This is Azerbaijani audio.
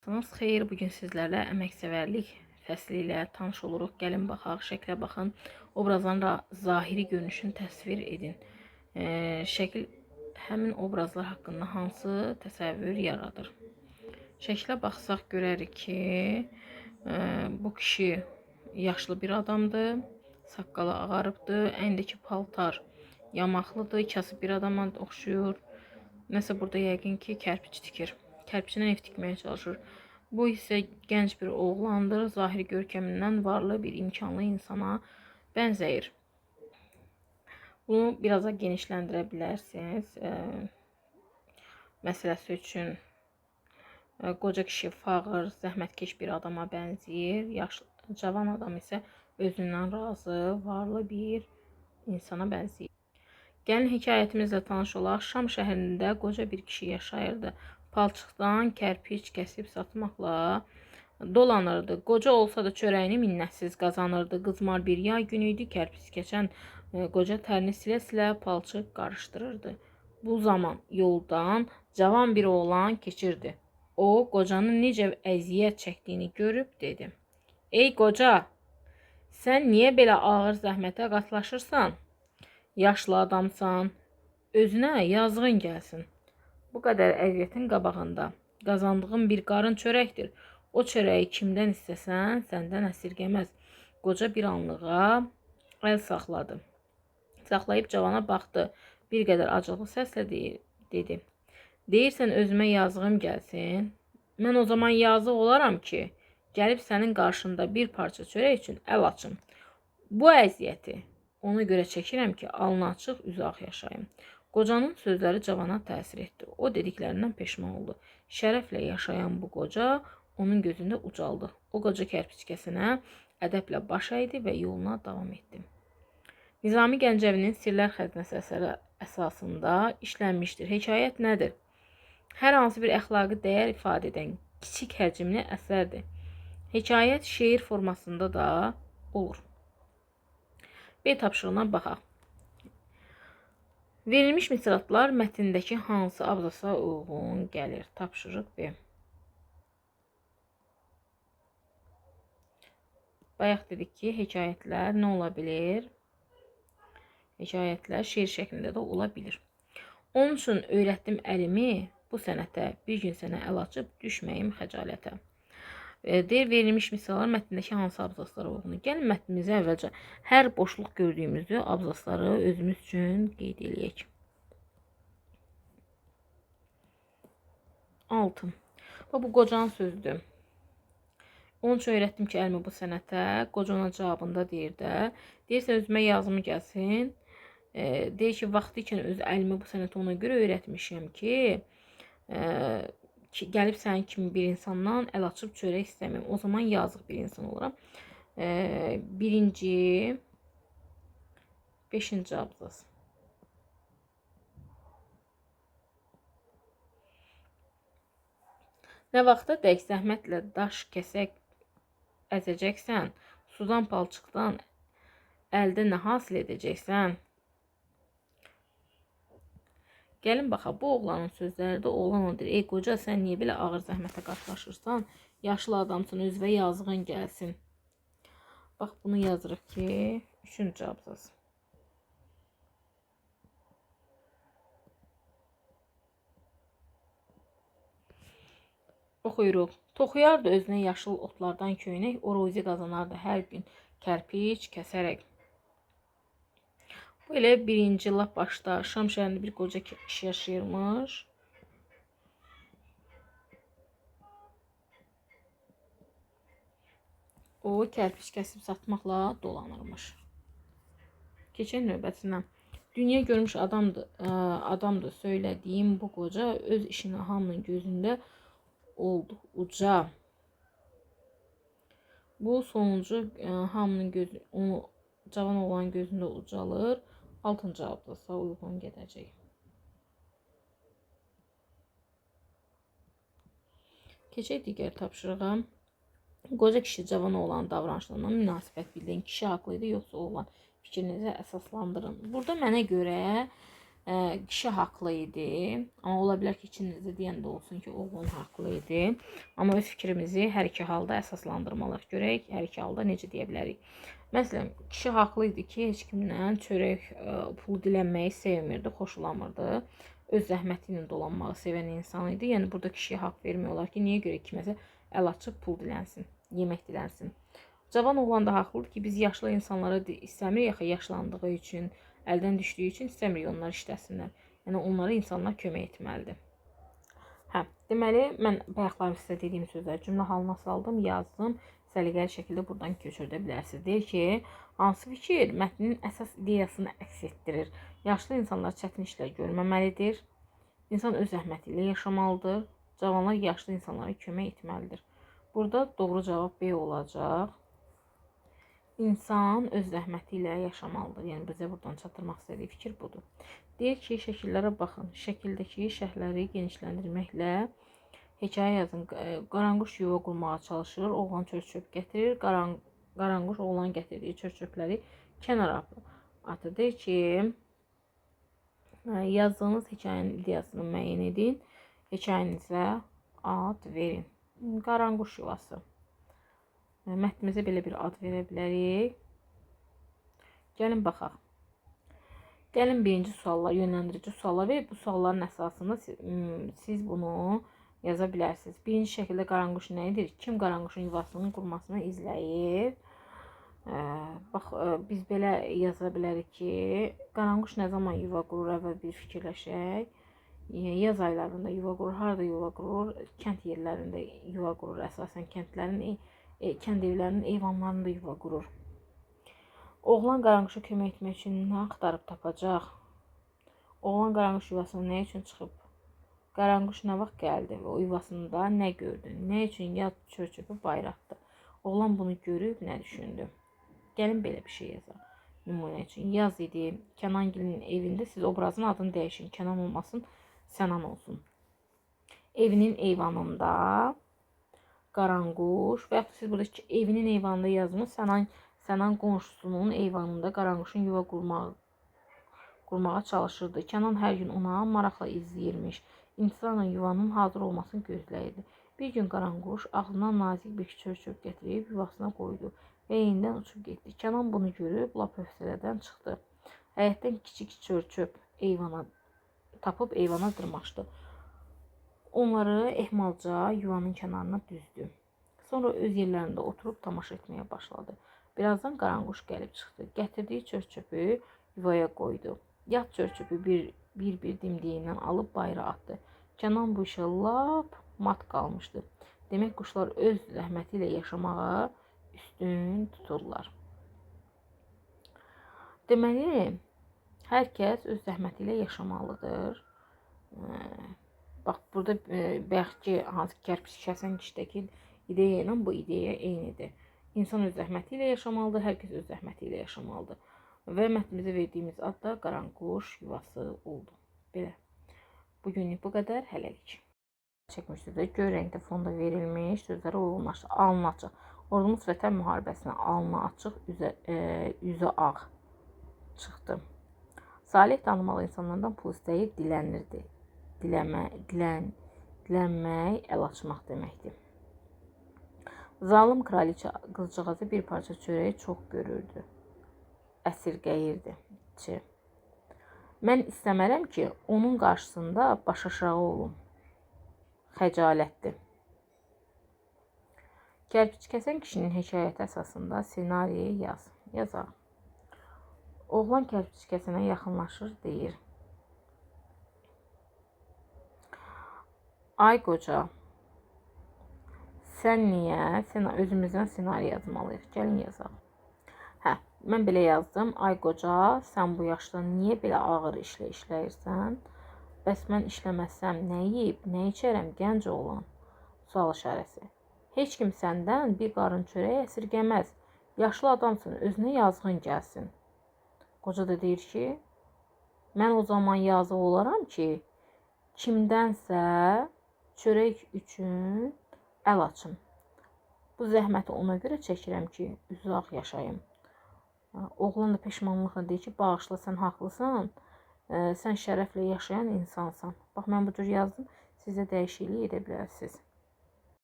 Xeyir, bugün sizlərlə əməksevərlik fəsli ilə tanış oluruq. Gəlin baxaq, şəklə baxın, obrazların zahiri görünüşünü təsvir edin. Şəkil həmin obrazlar haqqında hansı təsəvvür yaradır? Şəklə baxsaq görərik ki, bu kişi yaşlı bir adamdır, saqqalı ağarıbdır, əynindəki paltar yamaqlıdır, kasıb bir adama oxşuyur. Nəsə burada yəqin ki, kərpiç tikir. Kərpiçdən ev tikməyə çalışır. Bu isə gənc bir oğlandır. Zahiri görkəmindən varlı bir imkanlı insana bənzəyir. Bunu biraz da genişləndirə bilərsiniz. Məsələsi üçün qoca kişi fağır, zəhmətkeş bir adama bənzəyir. Yaşlı, cavan adam isə özündən razı, varlı bir insana bənzəyir. Gəlin hekayətimizlə tanış olaq. Şam şəhərində qoca bir kişi yaşayırdı. Palçıqdan kərpiç kəsib satmaqla dolanırdı. Qoca olsa da çörəyini minnətsiz qazanırdı. Qızmar bir yay günü idi. Kərpiç keçən qoca tərini silə-silə palçıq qarışdırırdı. Bu zaman yoldan cavan bir oğlan keçirdi. O, qocanın necə əziyyət çəkdiyini görüb dedi: "Ey qoca, sən niyə belə ağır zəhmətə qatlaşırsan? Yaşlı adamsan, özünə yazığın gəlsin. Bu qədər əziyyətin qabağında qazandığın bir qarın çörəkdir. O çörəyi kimdən istəsən, səndən əsirgəməz." Qoca bir anlığa əl saxladı. Saxlayıb cavana baxdı. Bir qədər acıqlı səslə dedi: "Deyirsən özümə yazığım gəlsin. Mən o zaman yazıq olaram ki, gəlib sənin qarşında bir parça çörək üçün əl açım. Bu əziyyəti ona görə çəkirəm ki, alnı açıq, üzü ağ yaşayım." Qocanın sözləri cavana təsir etdi. O dediklərindən peşman oldu. Şərəflə yaşayan bu qoca onun gözündə ucaldı. O qoca kərpiçkəsinə ədəblə baş əydi və yoluna davam etdi. Nizami Gəncəvinin Sirlər Xəzinəsi əsəri əsasında işlənmişdir. Hekayət nədir? Hər hansı bir əxlaqi dəyər ifadə edən kiçik həcmli əsərdir. Hekayət şeir formasında da olur. B tapşırığına baxaq. Verilmiş misratlar mətndəki hansı abzasa uyğun gəlir? Tapşırıq B. Bayaq dedik ki, hekayətlər nə ola bilir? Hekayətlər şeir şəklində də ola bilir. Onun üçün öyrətdim əlimi bu sənətə, bir gün sənə əl açıb düşməyim xəcalətə. Deyir, verilmiş misallar mətndəki hansı abzaslara uyğun? Gəlin mətnimizə əvvəlcə hər boşluq gördüyümüzü abzasları özümüz üçün qeyd edək. 6. Bu qocanın sözüdür. Onun üçün öyrətdim ki, əlimi bu sənətə. Qoca ona cavabında deyir də. Deyirsən özümə yazımı gəlsin. Deyir ki, vaxtı ikən öz əlimi bu sənətə ona görə öyrətmişəm ki, gəlib sənin kimi bir insandan əl açıb çörək istəməyim. O zaman yazıq bir insan olaram. Birinci, 5-ci abzas. Nə vaxta dək zəhmətlə daş kəsək əzəcəksən, sudan palçıqdan əldə nə hasil edəcəksən? Gəlin baxaq, bu oğlanın sözləri də oğlan odur. Ey qoca, sən niyə belə ağır zəhmətə qatlaşırsan? Yaşlı adamsın, özünə yazığın gəlsin. Bax, bunu yazırıq ki, 3-cü abzas. Oxuyuruq. Toxuyardı özünə yaşıl otlardan köynək, o ruzi qazanardı hər gün kərpiç kəsərək. Bu elə birinci lap başda Şam şəhərində bir qoca kişi yaşayırmış. O kərpiç kəsib satmaqla dolanırmış. Keçən növbətindən. Dünya görmüş adamdır söylədiyim bu qoca öz işini hamının gözündə oldu uca. Bu sonuncu hamının gözü, onu cavan olan gözündə ucalır. 6-cı abzasa uyğun gedəcək. Keçək digər tapşırığa. Qoca kişi cavan olan davranışlarına münasibət bildirin. Kişi haqlı idi, yoxsa oğlan? Fikrinizi əsaslandırın. Burada mənə görə Kişi haqlı idi. Amma ola bilər ki, içinizdə deyən də olsun ki, oğlan haqlı idi. Amma öz fikrimizi hər iki halda əsaslandırmalıyıq. Görək hər iki halda necə deyə bilərik. Məsələn, kişi haqlı idi ki, heç kimdən çörək pul dilənməyi sevmirdi, xoşlamırdı. Öz zəhməti ilə dolanmağı sevən insan idi. Yəni burada kişiyə haqq vermək olar ki, niyə görə kiməsə əl açıb pul dilənsin, yemək dilənsin. Cavan oğlan da haqlıdır ki, biz yaşlı insanlara istəmirik axı, yaşlandığı üçün, əldən düşdüyü üçün istəmirik onlar işləsinlər. Yəni onlara insanlar kömək etməlidir. Hə, deməli mən bayaqlar sizə dediyim sözləri cümlə halına saldım, yazdım. Səliqəli şəkildə buradan köçürdə bilərsiniz. Deyir ki, hansı fikir mətnin əsas ideyasını əks etdirir? Yaşlı insanlar çətin işlər görməməlidir. İnsan öz zəhməti ilə yaşamalıdır. Cavanlar yaşlı insanlara kömək etməlidir. Burada doğru cavab B olacaq. İnsan öz zəhməti ilə yaşamalıdır. Yəni bizə buradan çatdırmaq istədiyi fikir budur. Deyir ki, şəkillərə baxın. Şəkildəki şərhləri genişləndirməklə hekayə yazın. Qaranquş yuva qurmağa çalışır. Oğlan çör-çöp gətirir. Qaranquş oğlan gətirdiyi çör-çöpləri kənara atır. Deyir ki, yazdığınız hekayənin ideyasını müəyyən edin. Hekayənizə ad verin. Qaranquş yuvası. Mətnimizə belə bir ad verə bilərik. Gəlin baxaq. Gəlin birinci suallar, yönləndirici suallar və bu sualların əsasında siz bunu yaza bilərsiniz. Birinci şəkildə qaranquş nə edir? Kim qaranquşun yuvasının qurmasını izləyir? Bax, biz belə yaza bilərik ki, qaranquş nə zaman yuva qurur, əvvəl bir fikirləşək. Yaz aylarında yuva qurur, harada yuva qurur? Kənd yerlərində yuva qurur, əsasən kənd evlərinin eyvanlarında yuva qurur. Oğlan qaranquşa kömək etmək üçün nə axtarıb tapacaq? Oğlan qaranquş yuvasına nə üçün çıxıb? Qaranquş nə vaxt gəldi və o yuvasında nə gördü? Nə üçün yad çör-çöpü bayratdı? Oğlan bunu görüb nə düşündü? Gəlin belə bir şey yazaq. Nümunə üçün yaz idi. Kənangilin evində siz obrazın adını dəyişin. Kənan olmasın, Sənan olsun. Evinin eyvanında qaranquş və yaxud siz burada evinin eyvanında yazmış, Sənan qonşusunun eyvanında qaranquşun yuva qurmağa çalışırdı. Kənan hər gün ona maraqla izləyirmiş. İntisarla yuvanın hazır olmasını gözləyirdi. Bir gün qaranquş ağlına nazik bir çör-çöp gətirib yuvasına qoydu və yenidən uçub getdi. Kənan bunu görüb lap hövsələdən çıxdı. Həyətdən kiçik çör-çöp tapıb eyvana dırmaşdı. Onları ehmalca yuvanın kənarına düzdü. Sonra öz yerlərində oturub tamaşa etməyə başladı. Birazdan qaranquş gəlib çıxdı. Gətirdiyi çör-çöpü yuvaya qoydu. Yad çör-çöpü bir dimdiyindən alıb bayıra atdı. Kənan bu işə lap mat qalmışdı. Demək, quşlar öz zəhməti ilə yaşamağa üstün tuturlar. Deməli, hər kəs öz zəhməti ilə yaşamalıdır. Bax, burada bayaqki hansı kərpiç kəsən kişidəki ideya ilə bu ideya eynidir. İnsan öz zəhməti ilə yaşamalıdır, hər kəs öz zəhməti ilə yaşamalıdır. Və mətnimizə verdiyimiz ad da qaranquş yuvası oldu. Belə. Bugünlük bu qədər, hələlik. Çəkmişsizdə göy rəngdə fonda verilmiş sözlərə uyğunlaşdı. Alnı açıq. Ordumuz Vətən müharibəsinə alnı açıq, üzü ağ çıxdı. Salih tanımalı insanlardan pul istəyir, dilənirdi. Dilənmək, əl açmaq deməkdir. Zalım kraliçə qızcığazı bir parça çörəyi çox görürdü. Əsirgəyirdi. Mən istəmərəm ki, onun qarşısında baş aşağı olum. Xəcalətdir. Kərpiç kəsən kişinin hekayəti əsasında ssenariyi yaz. Yazaq. Oğlan kərpiç kəsənə yaxınlaşır, deyir. Ay qoca, sən niyə özümüzdən ssenari yazmalıyıq? Gəlin yazaq. Hə, mən belə yazdım. Ay qoca, sən bu yaşda niyə belə ağır işlə işləyirsən? Bəs mən işləməsəm nə yeyib, nə içərəm gənc oğlan? Sual işarəsi. Heç kim səndən bir qarın çörək əsirgəməz. Yaşlı adamsın, özünə yazığın gəlsin. Qoca da deyir ki, mən o zaman yazıq olaram ki, kimdənsə çörək üçün əl açım. Bu zəhməti ona görə çəkirəm ki, uzaq yaşayım. Oğlan da peşmanlıqla deyir ki, bağışla, sən haqlısan. sən şərəflə yaşayan insansan. Bax, mən bu cür yazdım. Siz də dəyişiklik edə bilərsiniz.